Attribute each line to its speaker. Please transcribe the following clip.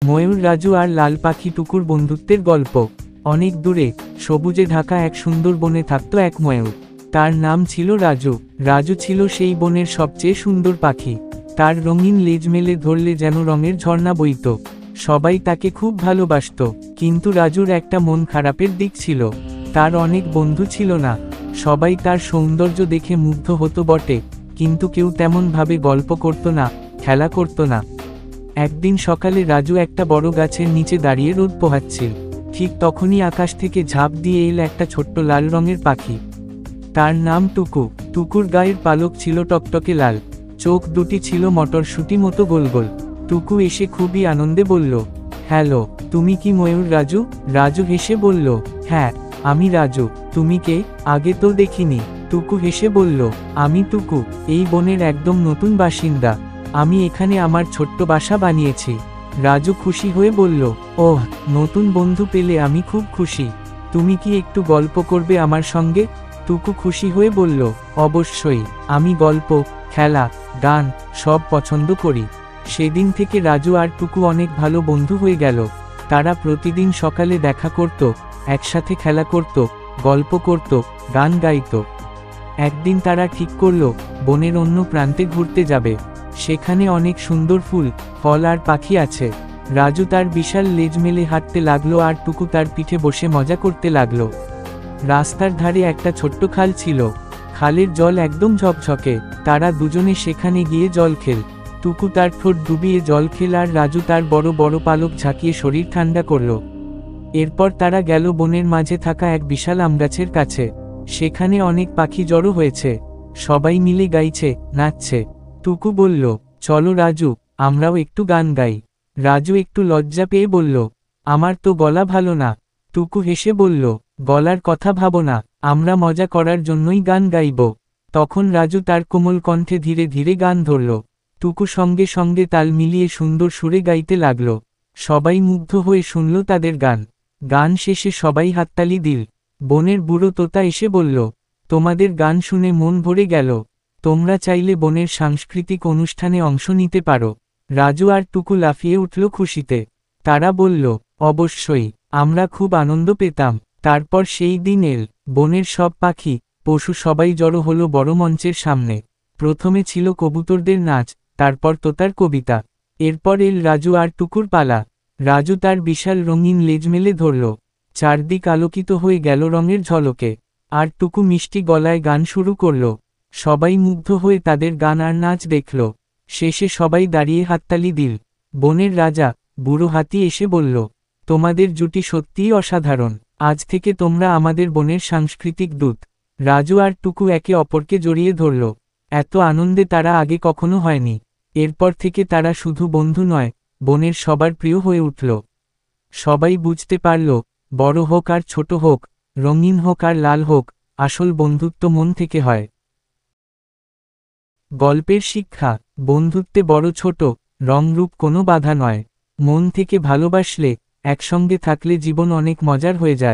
Speaker 1: ময়ূর রাজু আর লাল পাখি টুকুর বন্ধুত্বের গল্প। অনেক দূরে সবুজে ঢাকা এক সুন্দর বনে থাকত এক ময়ূর। তার নাম ছিল রাজু। রাজু ছিল সেই বনের সবচেয়ে সুন্দর পাখি। তার রঙিন লেজ মেলে ধরলে যেন রঙের ঝর্ণা বইত। সবাই তাকে খুব ভালোবাসত। কিন্তু রাজুর একটা মন খারাপের দিক ছিল। তার অনেক বন্ধু ছিল না। সবাই তার সৌন্দর্য দেখে মুগ্ধ হতো বটে, কিন্তু কেউ তেমনভাবে গল্প করত না, খেলা করত না। একদিন সকালে রাজু একটা বড় গাছের নিচে দাঁড়িয়ে রোদ পোহাচ্ছিল। ঠিক তখনই আকাশ থেকে ঝাঁপ দিয়ে এল একটা ছোট্ট লাল রঙের পাখি। তার নাম টুকু। টুকুর গায়ের পালক ছিল টকটকে লাল, চোখ দুটি ছিল মটরশুঁটি মতো গোল গোল। টুকু এসে খুবই আনন্দে বলল, হ্যালো, তুমি কি ময়ূর রাজু? রাজু হেসে বলল, হ্যাঁ, আমি রাজু। তুমি কে? আগে তো দেখিনি। টুকু হেসে বলল, আমি টুকু, এই বনের একদম নতুন বাসিন্দা। আমি এখানে আমার ছোট্ট বাসা বানিয়েছি। রাজু খুশি হয়ে বলল, ওহ, নতুন বন্ধু পেলে আমি খুব খুশি। তুমি কি একটু গল্প করবে আমার সঙ্গে? টুকু খুশি হয়ে বলল, অবশ্যই, আমি গল্প, খেলা, গান সব পছন্দ করি। সেদিন থেকে রাজু আর টুকু অনেক ভালো বন্ধু হয়ে গেল। তারা প্রতিদিন সকালে দেখা করত, একসাথে খেলা করত, গল্প করত, গান গাইত। একদিন তারা ঠিক করল বনের অন্য প্রান্তে ঘুরতে যাবে। সেখানে অনেক সুন্দর ফুল, ফল আর পাখি আছে। রাজু তার বিশাল লেজ মেলে হাঁটতে লাগলো আর টুকু তার পিঠে বসে মজা করতে লাগলো। রাস্তার ধারে একটা ছোট্ট খাল ছিল। খালের জল একদম ঝকঝকে। তারা দুজনে সেখানে গিয়ে জল খেল। টুকু তার ঠোঁট ডুবিয়ে জল খেল আর রাজু তার বড় বড় পালক ঝাঁকিয়ে শরীর ঠান্ডা করল। এরপর তারা গেল বনের মাঝে থাকা এক বিশাল আমগাছের কাছে। সেখানে অনেক পাখি জড়ো হয়েছে। সবাই মিলে গাইছে, নাচছে। টুকু বলল, চলো রাজু, আমরাও একটু গান গাই। রাজু একটু লজ্জা পেয়ে বলল, আমার তো গলা ভালো না। টুকু হেসে বলল, গলার কথা ভাবো না, আমরা মজা করার জন্যই গান গাইব। তখন রাজু তার কোমল কণ্ঠে ধীরে ধীরে গান ধরল। টুকু সঙ্গে সঙ্গে তাল মিলিয়ে সুন্দর সুরে গাইতে লাগল। সবাই মুগ্ধ হয়ে শুনল তাদের গান। গান শেষে সবাই হাততালি দিল। বনের বুড়ো তোতা এসে বলল, তোমাদের গান শুনে মন ভরে গেল। তোমরা চাইলে বনের সাংস্কৃতিক অনুষ্ঠানে অংশ নিতে পারো। রাজু আর টুকু লাফিয়ে উঠল খুশিতে। তারা বলল, অবশ্যই, আমরা খুব আনন্দ পেতাম। তারপর সেই দিন এল। বনের সব পাখি, পশু সবাই জড়ো হলো বড় মঞ্চের সামনে। প্রথমে ছিল কবুতরদের নাচ, তারপর তোতার কবিতা। এরপর এল রাজু আর টুকুর পালা। রাজু তার বিশাল রঙিন লেজ মেলে ধরল। চারদিক আলোকিত হয়ে গেল রঙের ঝলকে। আর টুকু মিষ্টি গলায় গান শুরু করল। সবাই মুগ্ধ হয়ে তাদের গান আর নাচ দেখল। শেষে সবাই দাঁড়িয়ে হাততালি দিল। বনের রাজা, বুড়ো হাতি এসে বলল, তোমাদের জুটি সত্যিই অসাধারণ। আজ থেকে তোমরা আমাদের বনের সাংস্কৃতিক দূত। রাজু আর টুকু একে অপরকে জড়িয়ে ধরল। এত আনন্দে তারা আগে কখনো হয়নি। এরপর থেকে তারা শুধু বন্ধু নয়, বনের সবার প্রিয় হয়ে উঠল। সবাই বুঝতে পারল, বড় হোক আর ছোট হোক, রঙিন হোক আর লাল হোক, আসল বন্ধুত্ব মন থেকে হয়। গল্পের শিক্ষা, বন্ধুত্বে বড় ছোট, রং রূপ কোনো বাধা নয়। মন থেকে ভালোবাসলে, একসঙ্গে থাকলে জীবন অনেক মজার হয়ে যায়।